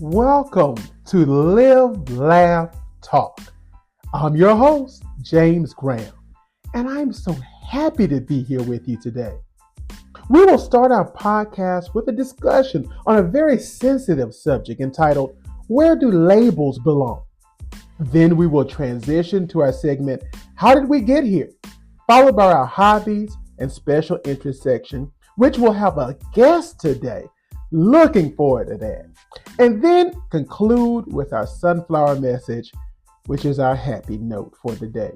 Welcome to Live, Laugh, Talk. I'm your host, James Graham, and I'm so happy to be here with you today. We will start our podcast with a discussion on a very sensitive subject entitled, Where Do Labels Belong? Then we will transition to our segment, How Did We Get Here? Followed by our hobbies and special interest section, which will have a guest today. Looking forward to that. And then conclude with our sunflower message, which is our happy note for the day.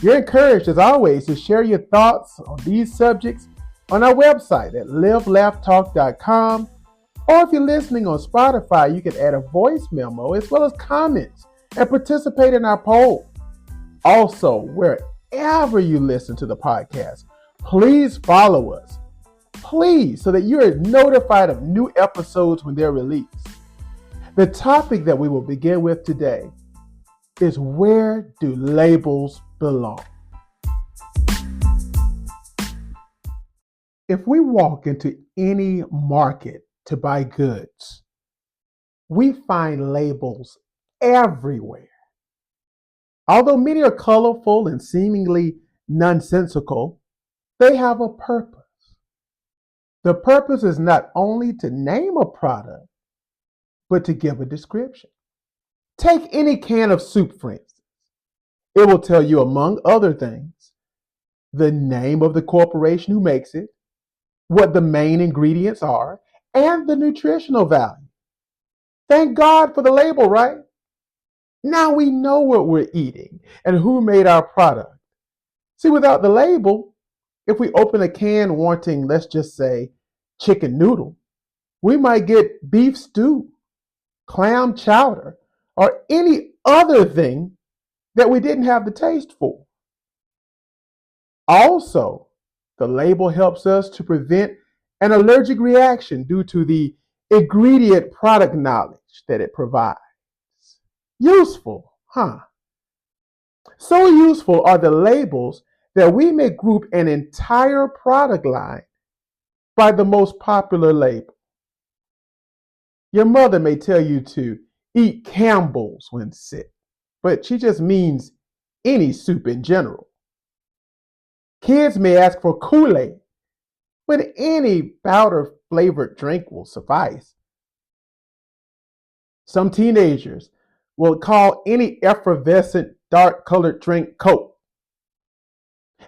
You're encouraged, as always, to share your thoughts on these subjects on our website at livelaughtalk.com. Or if you're listening on Spotify, you can add a voice memo as well as comments and participate in our poll. Also, wherever you listen to the podcast, please follow us. Please, so that you are notified of new episodes when they're released. The topic that we will begin with today is, where do labels belong? If we walk into any market to buy goods, we find labels everywhere. Although many are colorful and seemingly nonsensical, they have a purpose. The purpose is not only to name a product, but to give a description. Take any can of soup, for instance. It will tell you, among other things, the name of the corporation who makes it, what the main ingredients are, and the nutritional value. Thank God for the label, right? Now we know what we're eating and who made our product. See, without the label, if we open a can wanting, let's just say, chicken noodle, we might get beef stew, clam chowder, or any other thing that we didn't have the taste for. Also, the label helps us to prevent an allergic reaction due to the ingredient product knowledge that it provides. Useful, huh? So useful are the labels that we may group an entire product line by the most popular label. Your mother may tell you to eat Campbell's when sick, but she just means any soup in general. Kids may ask for Kool-Aid, but any powder-flavored drink will suffice. Some teenagers will call any effervescent dark-colored drink Coke.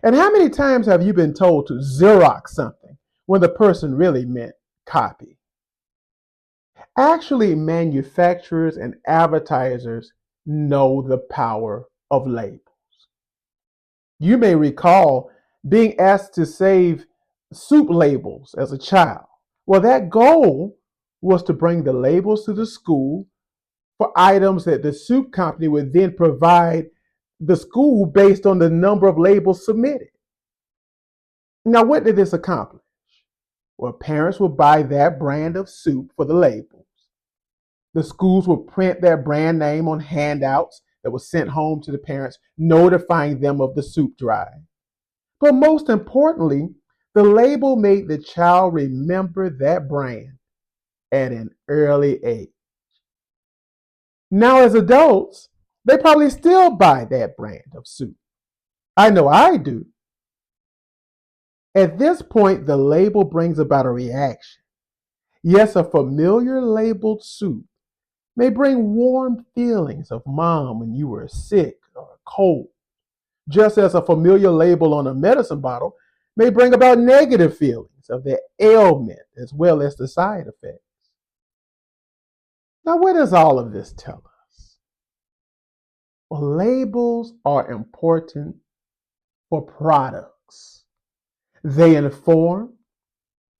And how many times have you been told to Xerox something when the person really meant copy? Actually, manufacturers and advertisers know the power of labels. You may recall being asked to save soup labels as a child. Well, that goal was to bring the labels to the school for items that the soup company would then provide the school based on the number of labels submitted. Now, what did this accomplish? Well, parents would buy that brand of soup for the labels. The schools would print their brand name on handouts that were sent home to the parents, notifying them of the soup drive. But most importantly, the label made the child remember that brand at an early age. Now, as adults, they probably still buy that brand of soup. I know I do. At this point, the label brings about a reaction. Yes, a familiar labeled soup may bring warm feelings of mom when you were sick or cold, just as a familiar label on a medicine bottle may bring about negative feelings of the ailment as well as the side effects. Now, what does all of this tell us? Well, labels are important for products. They inform,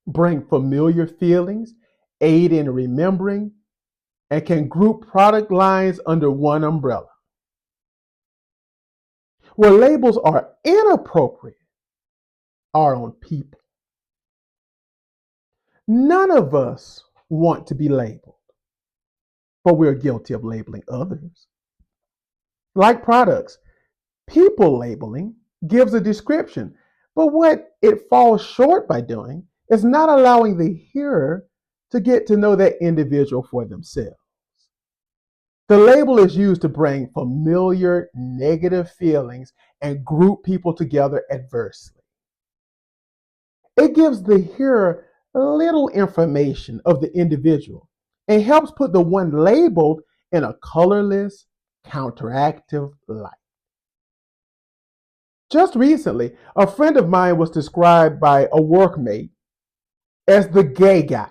bring familiar feelings, aid in remembering, and can group product lines under one umbrella. Where labels are inappropriate are on people. None of us want to be labeled, but we're guilty of labeling others. Like products, people labeling gives a description, but what it falls short by doing is not allowing the hearer to get to know that individual for themselves. The label is used to bring familiar negative feelings and group people together adversely. It gives the hearer little information of the individual and helps put the one labeled in a colorless, counteractive light. Just recently, a friend of mine was described by a workmate as the gay guy.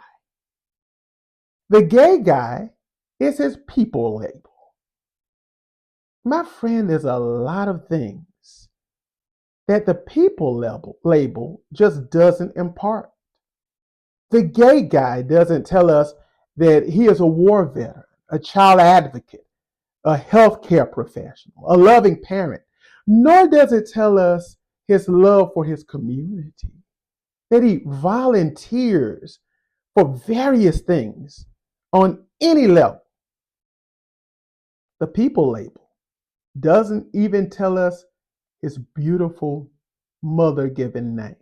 The gay guy is his people label. My friend is a lot of things that the people label just doesn't impart. The gay guy doesn't tell us that he is a war veteran, a child advocate, a healthcare professional, a loving parent, nor does it tell us his love for his community, that he volunteers for various things on any level. The people label doesn't even tell us his beautiful mother given name.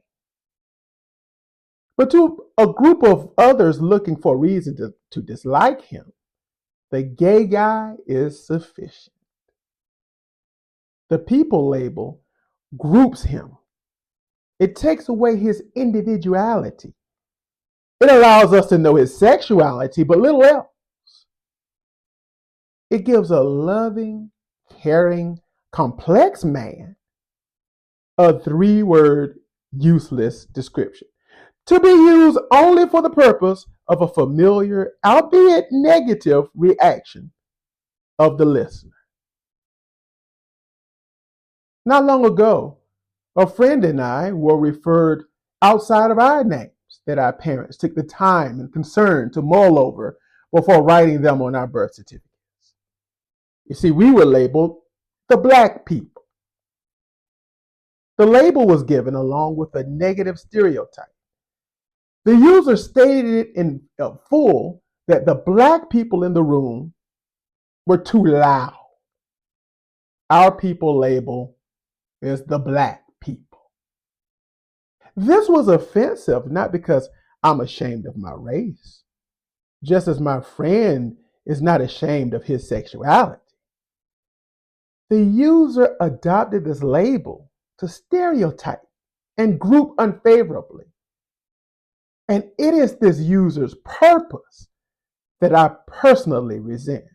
But to a group of others looking for a reason to dislike him, the gay guy is sufficient. The people label groups him. It takes away his individuality. It allows us to know his sexuality, but little else. It gives a loving, caring, complex man a 3-word useless description to be used only for the purpose of a familiar, albeit negative, reaction of the listener. Not long ago, a friend and I were referred outside of our names that our parents took the time and concern to mull over before writing them on our birth certificates. You see, we were labeled the black people. The label was given along with a negative stereotype. The user stated in full that the black people in the room were too loud. Our people label is the black people. This was offensive, not because I'm ashamed of my race, just as my friend is not ashamed of his sexuality. The user adopted this label to stereotype and group unfavorably. And it is this user's purpose that I personally resent.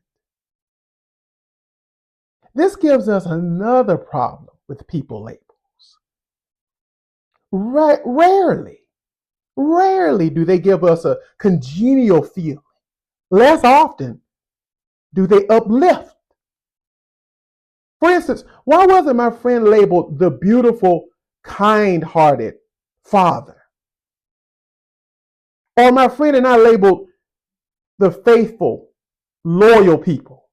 This gives us another problem with people labels. Rarely do they give us a congenial feeling. Less often do they uplift. For instance, why wasn't my friend labeled the beautiful, kind-hearted father? Or my friend and I labeled the faithful, loyal people?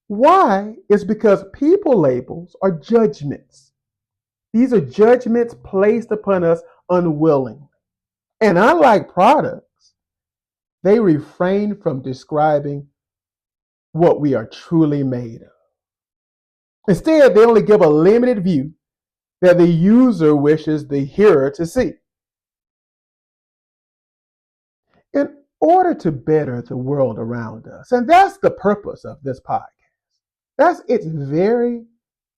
Why? It's because people labels are judgments. These are judgments placed upon us unwillingly. And unlike products, they refrain from describing what we are truly made of. Instead, they only give a limited view that the user wishes the hearer to see. In order to better the world around us, and that's the purpose of this podcast. That's its very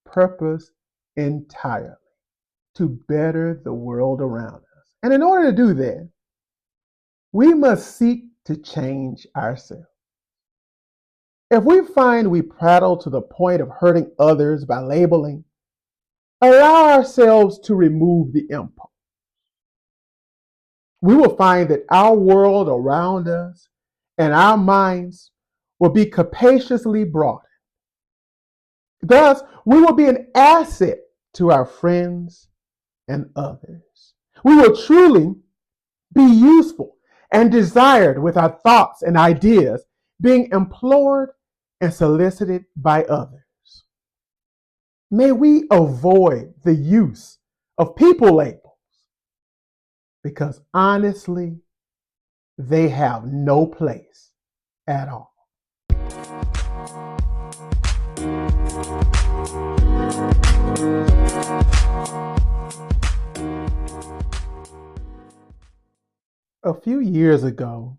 purpose entirely, to better the world around us. And in order to do that, we must seek to change ourselves. If we find we prattle to the point of hurting others by labeling, allow ourselves to remove the impulse. We will find that our world around us and our minds will be capaciously broadened. Thus, we will be an asset to our friends and others. We will truly be useful and desired with our thoughts and ideas being implored and solicited by others. May we avoid the use of people labels because honestly, they have no place at all. A few years ago,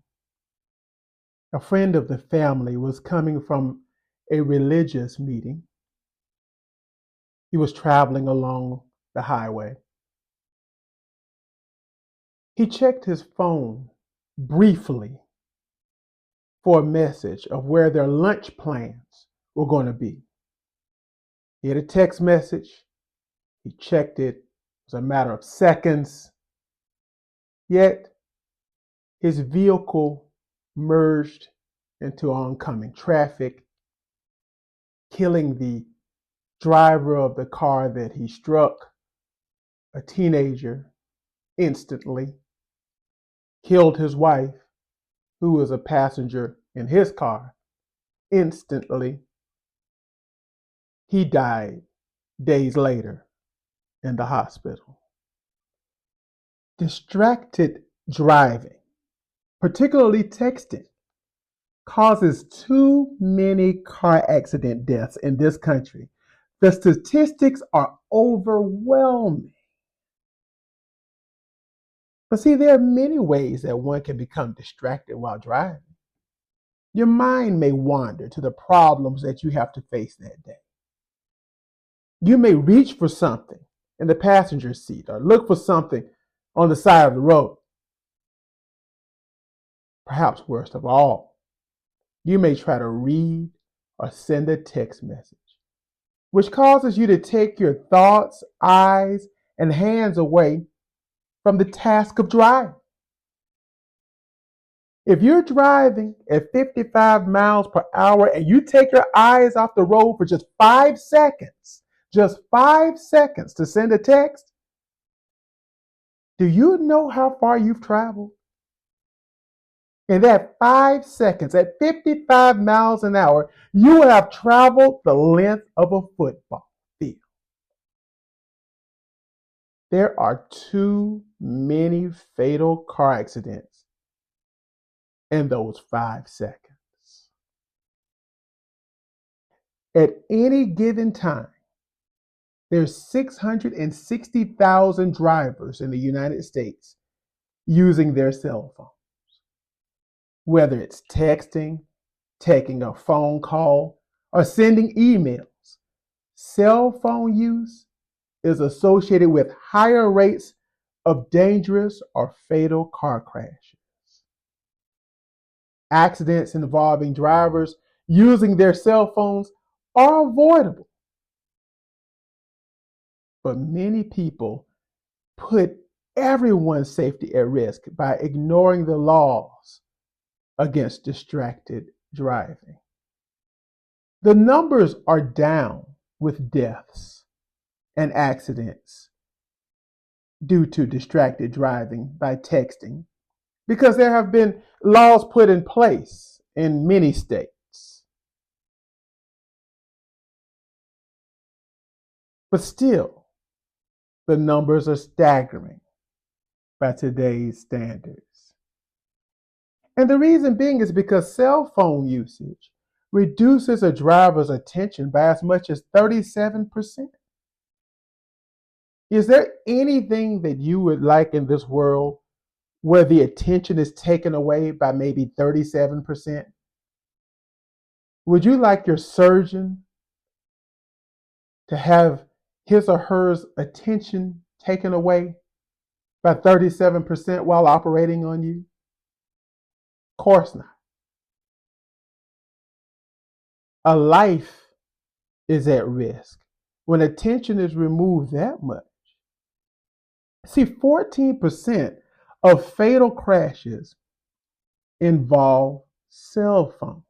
A friend of the family was coming from a religious meeting. He was traveling along the highway. He checked his phone briefly for a message of where their lunch plans were going to be. He had a text message. He checked it. It was a matter of seconds. Yet his vehicle merged into oncoming traffic, killing the driver of the car that he struck, a teenager, instantly, killed his wife, who was a passenger in his car, instantly. He died days later in the hospital. Distracted driving, particularly texting, causes too many car accident deaths in this country. The statistics are overwhelming. But see, there are many ways that one can become distracted while driving. Your mind may wander to the problems that you have to face that day. You may reach for something in the passenger seat or look for something on the side of the road. Perhaps worst of all, you may try to read or send a text message, which causes you to take your thoughts, eyes, and hands away from the task of driving. If you're driving at 55 miles per hour and you take your eyes off the road for just 5 seconds to send a text, do you know how far you've traveled? In that 5 seconds, at 55 miles an hour, you will have traveled the length of a football field. There are too many fatal car accidents in those 5 seconds. At any given time, there's 660,000 drivers in the United States using their cell phones. Whether it's texting, taking a phone call, or sending emails, cell phone use is associated with higher rates of dangerous or fatal car crashes. Accidents involving drivers using their cell phones are avoidable, but many people put everyone's safety at risk by ignoring the laws against distracted driving. The numbers are down with deaths and accidents due to distracted driving by texting because there have been laws put in place in many states. But still, the numbers are staggering by today's standards. And the reason being is because cell phone usage reduces a driver's attention by as much as 37%. Is there anything that you would like in this world where the attention is taken away by maybe 37%? Would you like your surgeon to have his or her attention taken away by 37% while operating on you? Of course not. A life is at risk when attention is removed that much. See, 14% of fatal crashes involve cell phones.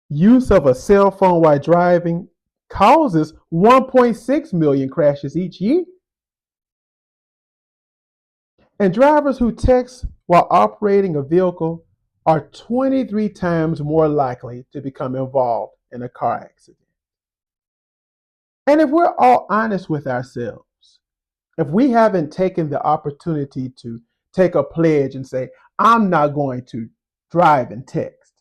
Use of a cell phone while driving causes 1.6 million crashes each year. And drivers who text while operating a vehicle are 23 times more likely to become involved in a car accident. And if we're all honest with ourselves, if we haven't taken the opportunity to take a pledge and say, I'm not going to drive and text,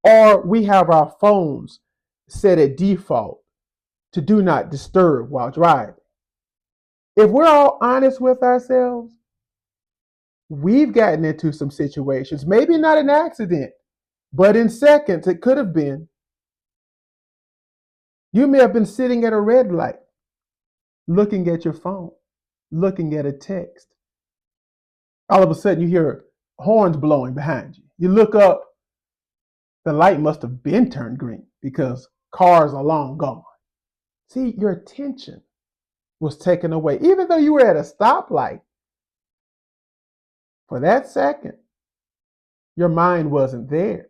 or we have our phones set at default to do not disturb while driving, if we're all honest with ourselves, we've gotten into some situations, maybe not an accident, but in seconds it could have been. You may have been sitting at a red light, looking at your phone, looking at a text. All of a sudden you hear horns blowing behind you. You look up, the light must have been turned green because cars are long gone. See, your attention was taken away. Even though you were at a stoplight, for that second, your mind wasn't there.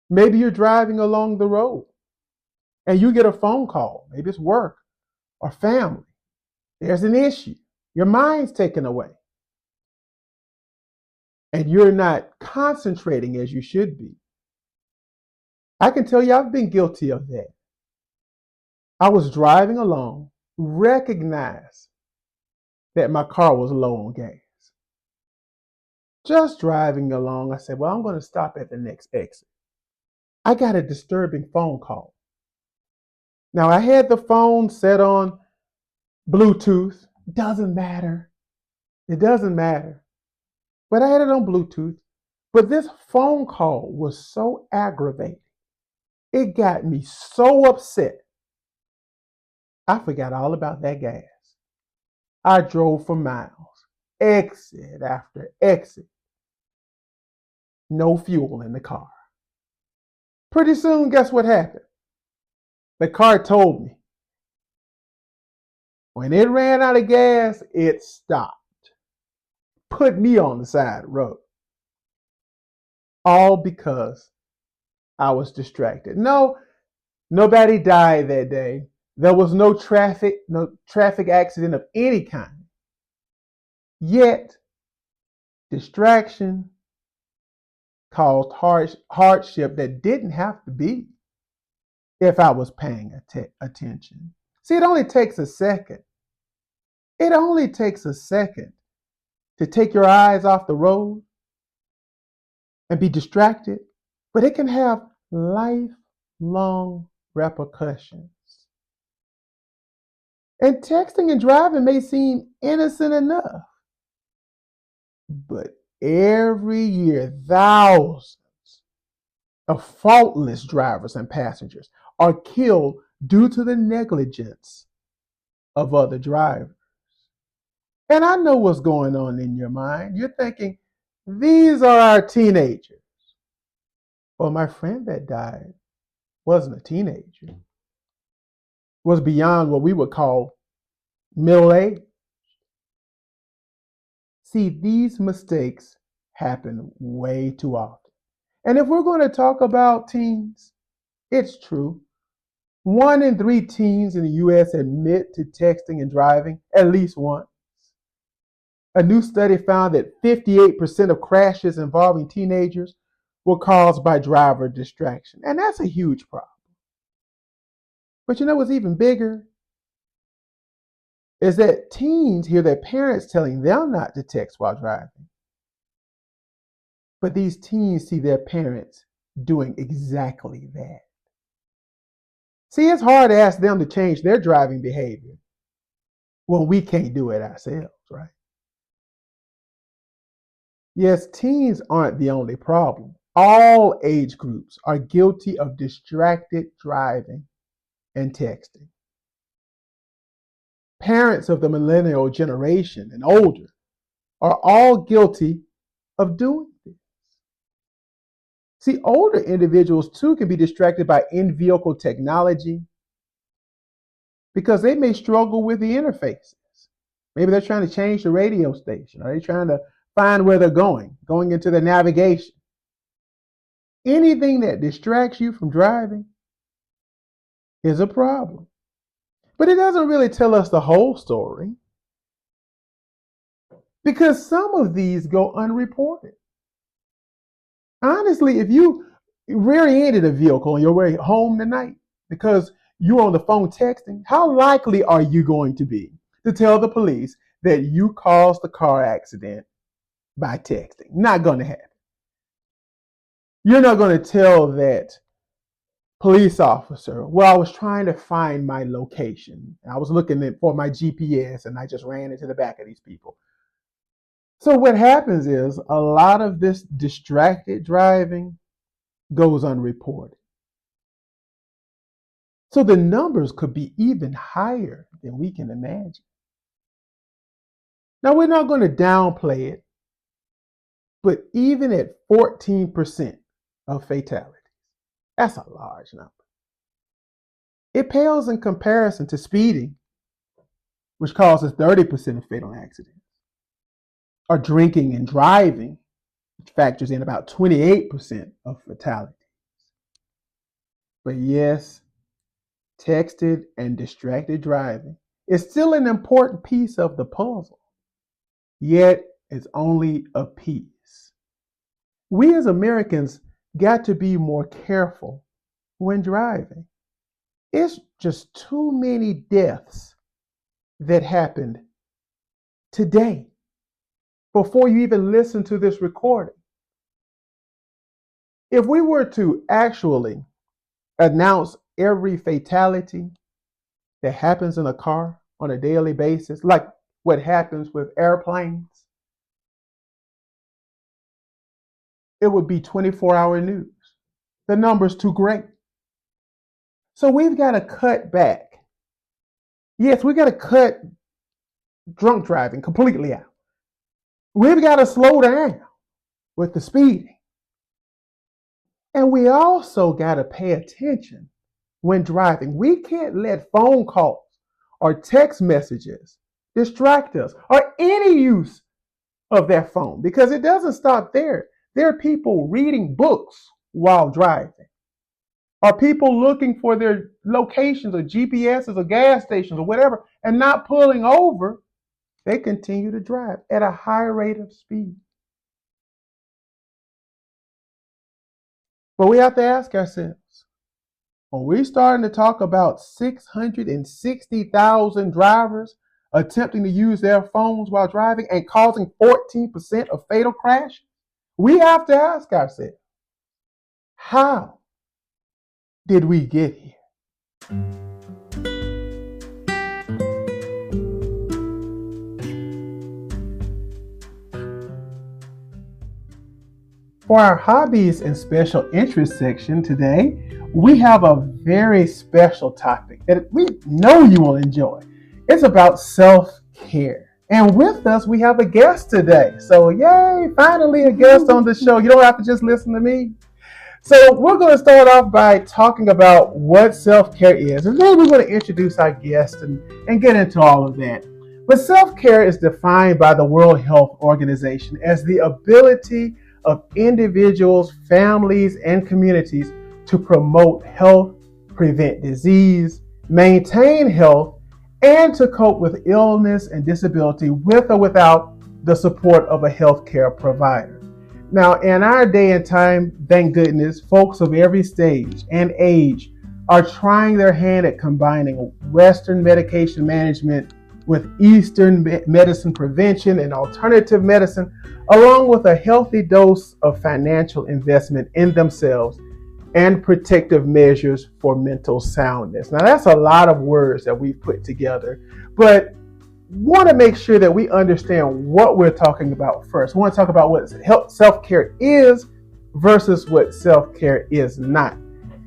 Maybe you're driving along the road and you get a phone call. Maybe it's work or family. There's an issue. Your mind's taken away. And you're not concentrating as you should be. I can tell you I've been guilty of that. I was driving along, recognized that my car was low on gas. Just driving along, I said, well, I'm going to stop at the next exit. I got a disturbing phone call. Now, I had the phone set on Bluetooth. Doesn't matter. It doesn't matter. But I had it on Bluetooth. But this phone call was so aggravating. It got me so upset. I forgot all about that gas. I drove for miles, exit after exit. No fuel in the car. Pretty soon, guess what happened? The car told me. When it ran out of gas, it stopped. Put me on the side of the road. All because I was distracted. No, nobody died that day. There was no traffic accident of any kind. Yet, distraction caused hardship that didn't have to be if I was paying attention. See, it only takes a second. It only takes a second to take your eyes off the road and be distracted, but it can have lifelong repercussions. And texting and driving may seem innocent enough, but every year, thousands of faultless drivers and passengers are killed due to the negligence of other drivers. And I know what's going on in your mind. You're thinking, these are our teenagers. Well, my friend that died wasn't a teenager. Was beyond what we would call middle age. See, these mistakes happen way too often. And if we're going to talk about teens, it's true. 1 in 3 teens in the U.S. admit to texting and driving at least once. A new study found that 58% of crashes involving teenagers were caused by driver distraction. And that's a huge problem. But you know what's even bigger? Is that teens hear their parents telling them not to text while driving. But these teens see their parents doing exactly that. See, it's hard to ask them to change their driving behavior when we can't do it ourselves, right? Yes, teens aren't the only problem. All age groups are guilty of distracted driving and texting. Parents of the millennial generation and older are all guilty of doing this. See, older individuals too can be distracted by in-vehicle technology because they may struggle with the interfaces. Maybe they're trying to change the radio station, or they're trying to find where they're going into the navigation. Anything that distracts you from driving is a problem. But it doesn't really tell us the whole story because some of these go unreported. Honestly, if you rear-ended a vehicle on your way home tonight because you're on the phone texting, how likely are you going to be to tell the police that you caused the car accident by texting? Not going to happen. You're not going to tell that police officer, well, I was trying to find my location. I was looking for my GPS and I just ran into the back of these people. So what happens is a lot of this distracted driving goes unreported. So the numbers could be even higher than we can imagine. Now, we're not going to downplay it, but even at 14% of fatalities, that's a large number. It pales in comparison to speeding, which causes 30% of fatal accidents, or drinking and driving, which factors in about 28% of fatalities. But yes, texted and distracted driving is still an important piece of the puzzle, yet it's only a piece. We as Americans got to be more careful when driving. It's just too many deaths that happened today before you even listen to this recording. If we were to actually announce every fatality that happens in a car on a daily basis, like what happens with airplanes, it would be 24-hour news. The number's too great. So we've got to cut back. Yes, we got to cut drunk driving completely out. We've got to slow down with the speeding. And we also got to pay attention when driving. We can't let phone calls or text messages distract us, or any use of that phone, because it doesn't stop there. There are people reading books while driving, or people looking for their locations or GPSs or gas stations or whatever and not pulling over. They continue to drive at a high rate of speed. But we have to ask ourselves, when we're starting to talk about 660,000 drivers attempting to use their phones while driving and causing 14% of fatal crashes, we have to ask ourselves, how did we get here? For our hobbies and special interest section today, we have a very special topic that we know you will enjoy. It's about self-care. And with us, we have a guest today. So yay, finally a guest on the show. You don't have to just listen to me. So we're going to start off by talking about what self-care is. And then we're going to introduce our guest and get into all of that. But self-care is defined by the World Health Organization as the ability of individuals, families, and communities to promote health, prevent disease, maintain health, and to cope with illness and disability with or without the support of a healthcare provider. Now, in our day and time, thank goodness, folks of every stage and age are trying their hand at combining Western medication management with Eastern medicine prevention and alternative medicine, along with a healthy dose of financial investment in themselves and protective measures for mental soundness. Now, that's a lot of words that we've put together, but want to make sure that we understand what we're talking about first. We want to talk about what self-care is versus what self-care is not.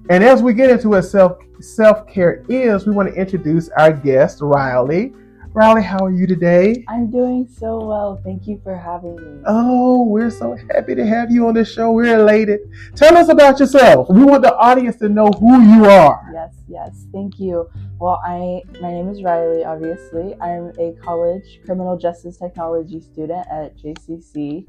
And as we get into what self-care is, we want to introduce our guest, Riley. Riley, how are you today? I'm doing so well. Thank you for having me. Oh, we're so happy to have you on the show. We're elated. Tell us about yourself. We want the audience to know who you are. Yes. Thank you. Well, my name is Riley, obviously. I'm a college criminal justice technology student at JCC.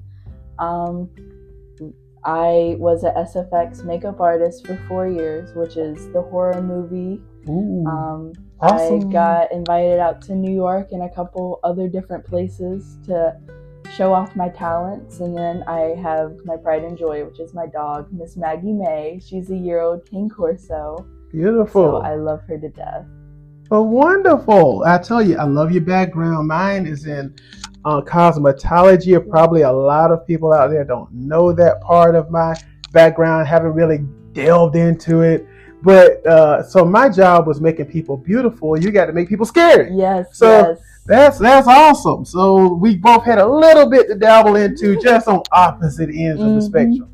I was an SFX makeup artist for 4 years, which is the horror movie. Ooh. Awesome. I got invited out to New York and a couple other different places to show off my talents. And then I have my pride and joy, which is my dog, Miss Maggie May. She's a year-old King Corso. Beautiful. So I love her to death. Oh, wonderful. I tell you, I love your background. Mine is in cosmetology. Probably a lot of people out there don't know that part of my background, haven't really delved into it. But so my job was making people beautiful. You got to make people scary. Yes. So that's awesome. So we both had a little bit to dabble into, just on opposite ends of the spectrum.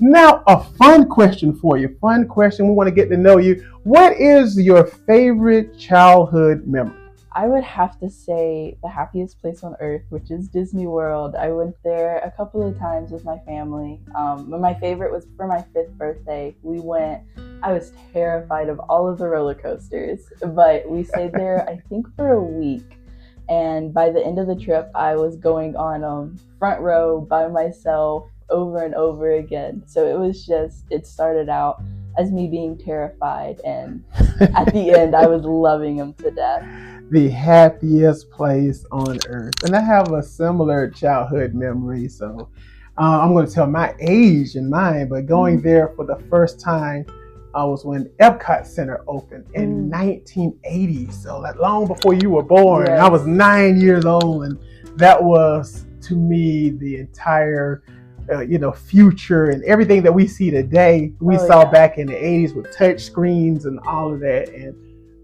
Now, a fun question for you. Fun question. We want to get to know you. What is your favorite childhood memory? I would have to say the happiest place on earth, which is Disney World. I went there a couple of times with my family. But my favorite was for my 5th birthday. We went. I was terrified of all of the roller coasters, but we stayed there, I think, for a week. And by the end of the trip, I was going on front row by myself over and over again. So it started out as me being terrified, and at the end I was loving them to death. The happiest place on earth. And I have a similar childhood memory, so I'm going to tell my age and mine, but going there for the first time was when Epcot Center opened in 1980, so like long before you were born. Yes. I was 9 years old, and that was, to me, the entire future, and everything that we see today we saw back in the 80s with touch screens and all of that. And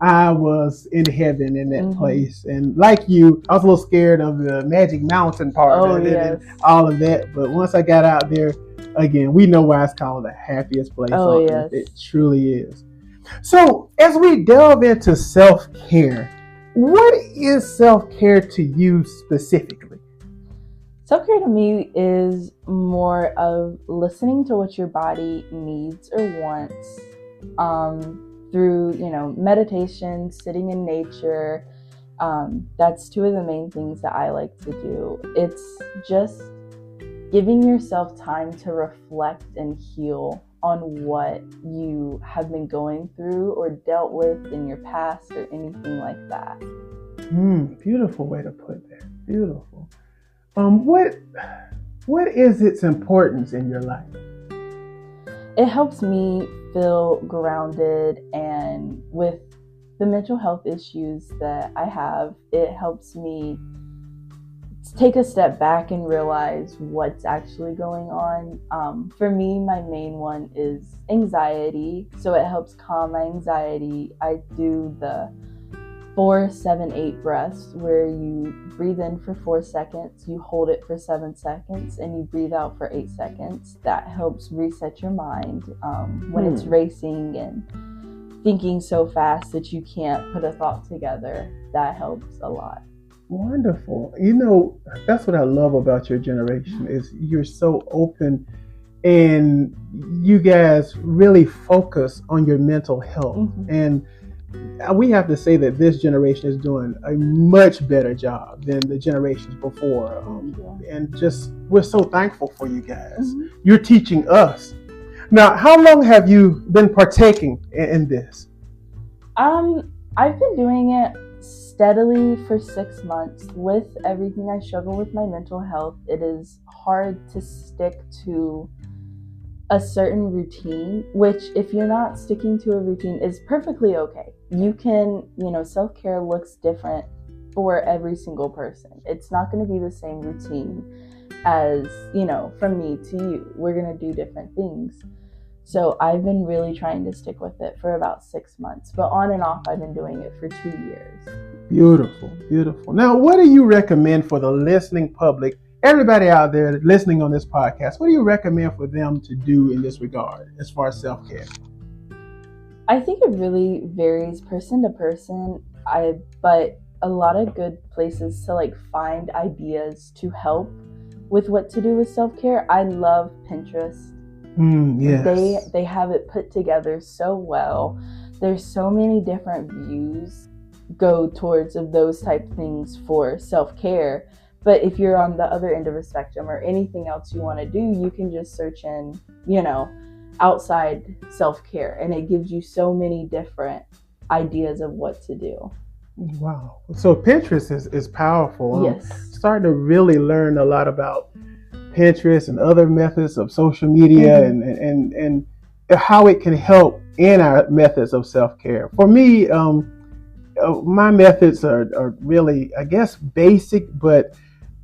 I was in heaven in that place. And like you, I was a little scared of the Magic Mountain part of it and all of that. But once I got out there, again, we know why it's called the happiest place on earth. It truly is. So as we delve into self-care, what is self-care to you specifically? Self-care to me is more of listening to what your body needs or wants through, meditation, sitting in nature. That's two of the main things that I like to do. It's just giving yourself time to reflect and heal on what you have been going through or dealt with in your past or anything like that. Beautiful way to put that. Beautiful. What is its importance in your life? It helps me feel grounded, and with the mental health issues that I have, it helps me take a step back and realize what's actually going on. For me, my main one is anxiety, so it helps calm my anxiety. I do the 4-7-8 breaths, where you breathe in for 4 seconds, you hold it for 7 seconds, and you breathe out for 8 seconds. That helps reset your mind when it's racing and thinking so fast that you can't put a thought together. That helps a lot. Wonderful. That's what I love about your generation, is you're so open, and you guys really focus on your mental health. And we have to say that this generation is doing a much better job than the generations before. And just, we're so thankful for you guys. You're teaching us. Now, how long have you been partaking in this? I've been doing it steadily for 6 months. With everything I struggle with my mental health, it is hard to stick to a certain routine, which if you're not sticking to a routine is perfectly okay. You can, self-care looks different for every single person. It's not going to be the same routine as, from me to you. We're going to do different things. So I've been really trying to stick with it for about 6 months, but on and off, I've been doing it for 2 years. Beautiful, beautiful. Now, what do you recommend for the listening public, everybody out there listening on this podcast? What do you recommend for them to do in this regard as far as self-care? I think it really varies person to person, but a lot of good places to find ideas to help with what to do with self-care. I love Pinterest. Yes. They have it put together so well. There's so many different views go towards of those type things for self-care. But if you're on the other end of the spectrum or anything else you want to do, you can just search in, outside self-care, and it gives you so many different ideas of what to do. Wow. So Pinterest is powerful. Yes. Starting to really learn a lot about Pinterest and other methods of social media and how it can help in our methods of self-care. For me, my methods are really, I guess, basic, but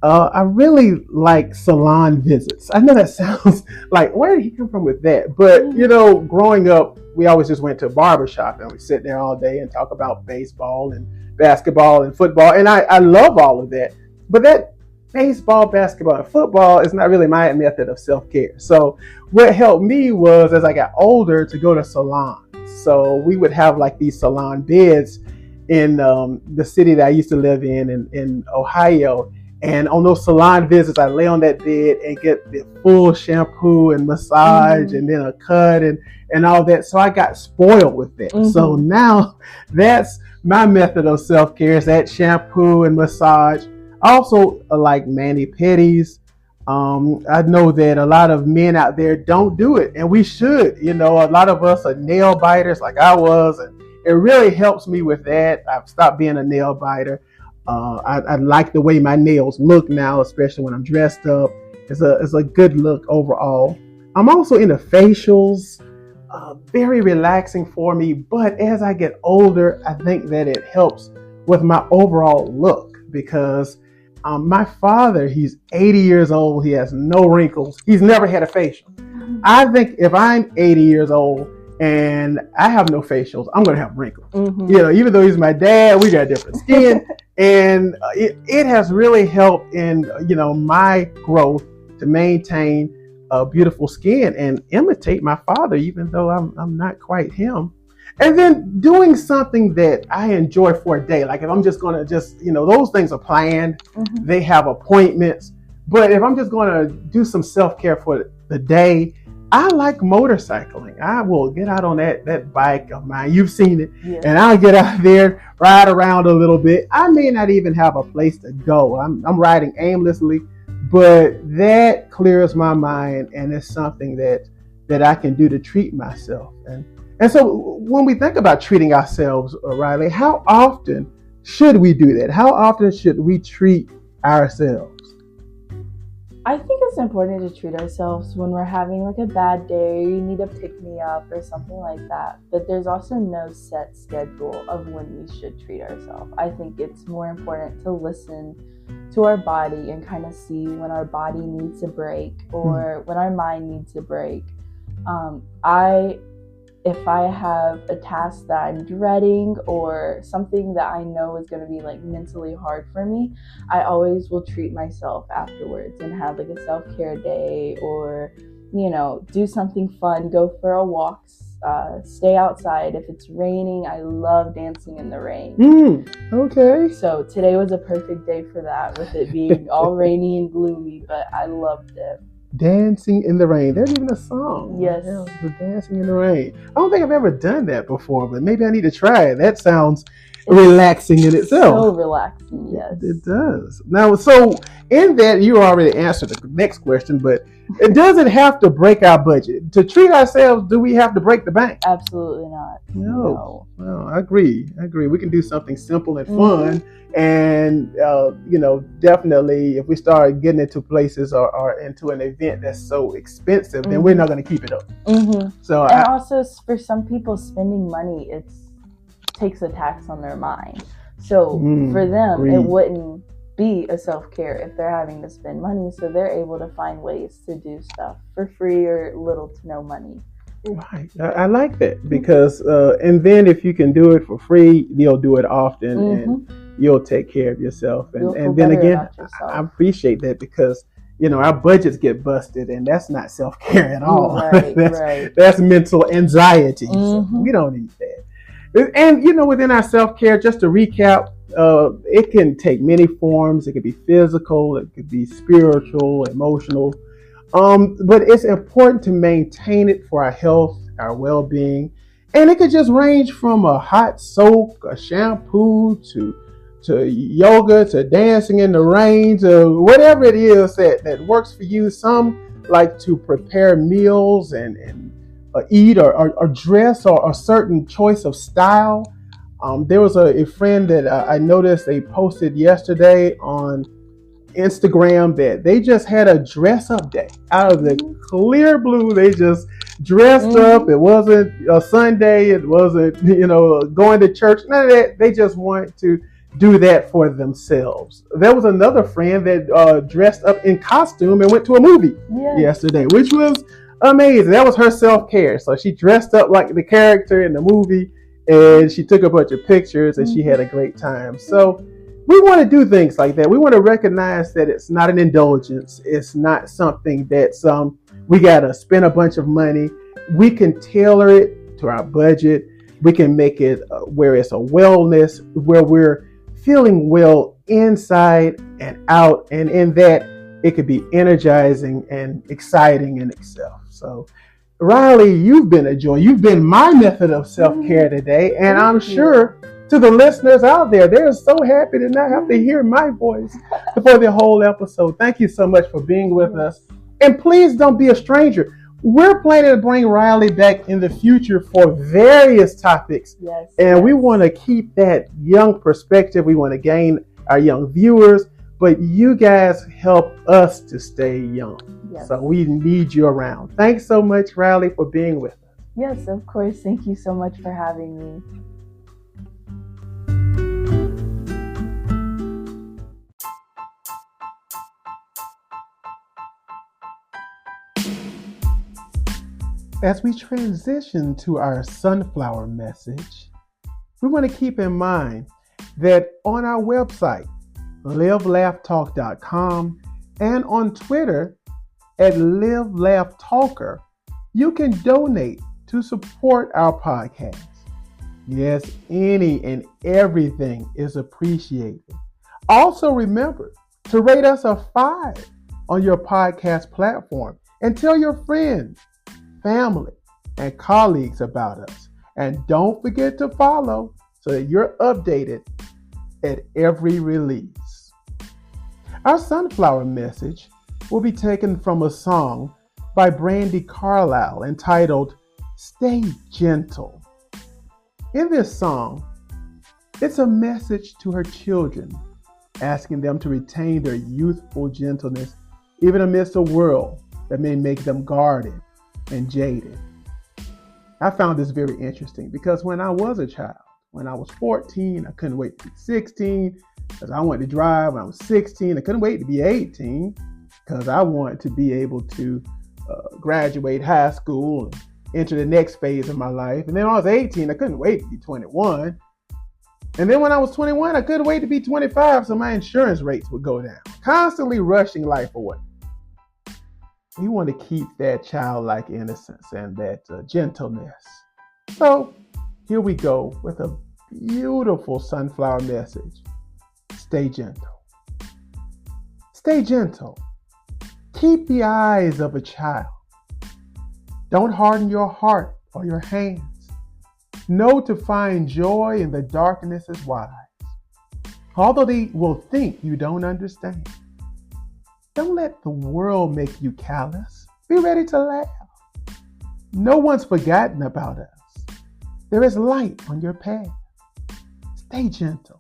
I really like salon visits. I know that sounds like, where did he come from with that? But, growing up, we always just went to a barber shop and we sit there all day and talk about baseball and basketball and football. And I love all of that. But that baseball, basketball, and football is not really my method of self-care. So what helped me was, as I got older, to go to salons. So we would have like these salon beds in the city that I used to live in Ohio. And on those salon visits, I lay on that bed and get the full shampoo and massage and then a cut and all that. So I got spoiled with that. So now that's my method of self-care, is that shampoo and massage. Also, like mani-pedis. I know that a lot of men out there don't do it, and we should. A lot of us are nail biters like I was, and it really helps me with that. I've stopped being a nail biter. I like the way my nails look now, especially when I'm dressed up. It's a good look overall. I'm also into facials, very relaxing for me. But as I get older, I think that it helps with my overall look, because my father, he's 80 years old. He has no wrinkles. He's never had a facial. I think if I'm 80 years old and I have no facials, I'm going to have wrinkles. Even though he's my dad, we got different skin. And it has really helped in, my growth to maintain a beautiful skin and imitate my father, even though I'm not quite him. And then doing something that I enjoy for a day. Like if I'm just going to those things are planned. They have appointments. But if I'm just going to do some self-care for the day, I like motorcycling. I will get out on that bike of mine. You've seen it. Yeah. And I'll get out there, ride around a little bit. I may not even have a place to go. I'm riding aimlessly, but that clears my mind, and it's something that I can do to treat myself. And so when we think about treating ourselves, Riley, how often should we do that? How often should we treat ourselves? I think it's important to treat ourselves when we're having like a bad day, or you need a pick-me-up or something like that. But there's also no set schedule of when we should treat ourselves. I think it's more important to listen to our body and kind of see when our body needs a break or when our mind needs a break. If I have a task that I'm dreading or something that I know is going to be like mentally hard for me, I always will treat myself afterwards and have like a self-care day, or, do something fun, go for a walk, stay outside. If it's raining, I love dancing in the rain. Okay. So today was a perfect day for that, with it being all rainy and gloomy, but I loved it. Dancing in the rain. There's even a song. Yes. The Dancing in the Rain. I don't think I've ever done that before, but maybe I need to try it. That sounds relaxing in itself. So relaxing, yes. It does. Now, so in that, you already answered the next question, but it doesn't have to break our budget. To treat ourselves, do we have to break the bank? Absolutely not. No, I agree. We can do something simple and fun. And, definitely if we start getting into places or into an event that's so expensive, then we're not going to keep it up. So, also for some people, spending money, takes a tax on their mind. So for them, it wouldn't be a self-care if they're having to spend money. So they're able to find ways to do stuff for free or little to no money. Right. I like that, because and then if you can do it for free, you'll do it often and you'll take care of yourself. And then again, I appreciate that, because our budgets get busted, and that's not self-care at all. Right, that's mental anxiety. So we don't need that. And within our self-care, just to recap, it can take many forms. It could be physical, it could be spiritual, emotional. But it's important to maintain it for our health, our well-being. And it could just range from a hot soak, a shampoo, to yoga, to dancing in the rain, to whatever it is that works for you. Some like to prepare meals and eat or dress, or a certain choice of style. There was a friend that I noticed, they posted yesterday on Instagram that they just had a dress up day. Out of the clear blue, they just dressed up. It wasn't a Sunday. It wasn't, going to church. None of that. They just wanted to do that for themselves. There was another friend that dressed up in costume and went to a movie yesterday, which was amazing. That was her self-care. So she dressed up like the character in the movie and she took a bunch of pictures and she had a great time. So we want to do things like that. We want to recognize that it's not an indulgence. It's not something that's we got to spend a bunch of money. We can tailor it to our budget. We can make it where it's a wellness, where we're feeling well inside and out. And in that, it could be energizing and exciting in itself. So, Riley, you've been a joy. You've been my method of self-care today. And I'm sure to the listeners out there, they're so happy to not have to hear my voice for the whole episode. Thank you so much for being with us. And please don't be a stranger. We're planning to bring Riley back in the future for various topics. And we want to keep that young perspective. We want to gain our young viewers, but you guys help us to stay young. So we need you around. Thanks so much, Riley, for being with us. Yes, of course. Thank you so much for having me. As we transition to our sunflower message, we want to keep in mind that on our website, livelaughtalk.com, and on Twitter at livelaughtalker, you can donate to support our podcast. Yes, any and everything is appreciated. Also remember to rate us a 5 on your podcast platform and tell your friends, family, and colleagues about us. And don't forget to follow so that you're updated at every release. Our sunflower message will be taken from a song by Brandi Carlile entitled Stay Gentle. In this song, it's a message to her children, asking them to retain their youthful gentleness even amidst a world that may make them guarded and jaded. I found this very interesting because when I was a child, when I was 14, I couldn't wait to be 16 because I wanted to drive. When I was 16, I couldn't wait to be 18 because I wanted to be able to graduate high school and enter the next phase of my life. And then when I was 18, I couldn't wait to be 21. And then when I was 21, I couldn't wait to be 25 so my insurance rates would go down. Constantly rushing life away. We want to keep that childlike innocence and that gentleness. So here we go with a beautiful sunflower message. Stay gentle. Stay gentle. Keep the eyes of a child. Don't harden your heart or your hands. Know to find joy in the darkness is wise. Although they will think you don't understand. Don't let the world make you callous. Be ready to laugh. No one's forgotten about us. There is light on your path. Stay gentle.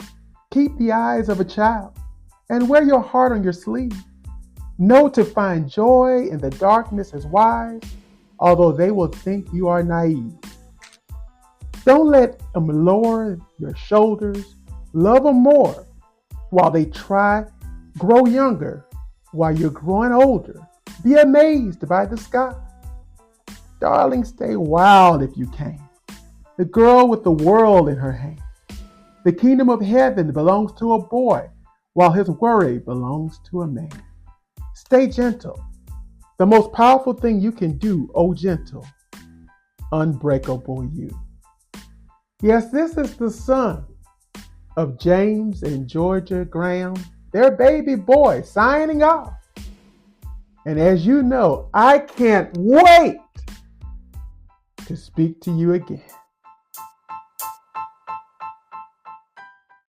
Keep the eyes of a child and wear your heart on your sleeve. Know to find joy in the darkness is wise, although they will think you are naive. Don't let them lower your shoulders. Love them more while they try. Grow younger while you're growing older. Be amazed by the sky. Darling, stay wild if you can. The girl with the world in her hand. The kingdom of heaven belongs to a boy, while his worry belongs to a man. Stay gentle. The most powerful thing you can do, oh gentle, unbreakable you. Yes, this is the son of James and Georgia Graham, their baby boy, signing off. And as you know, I can't wait to speak to you again.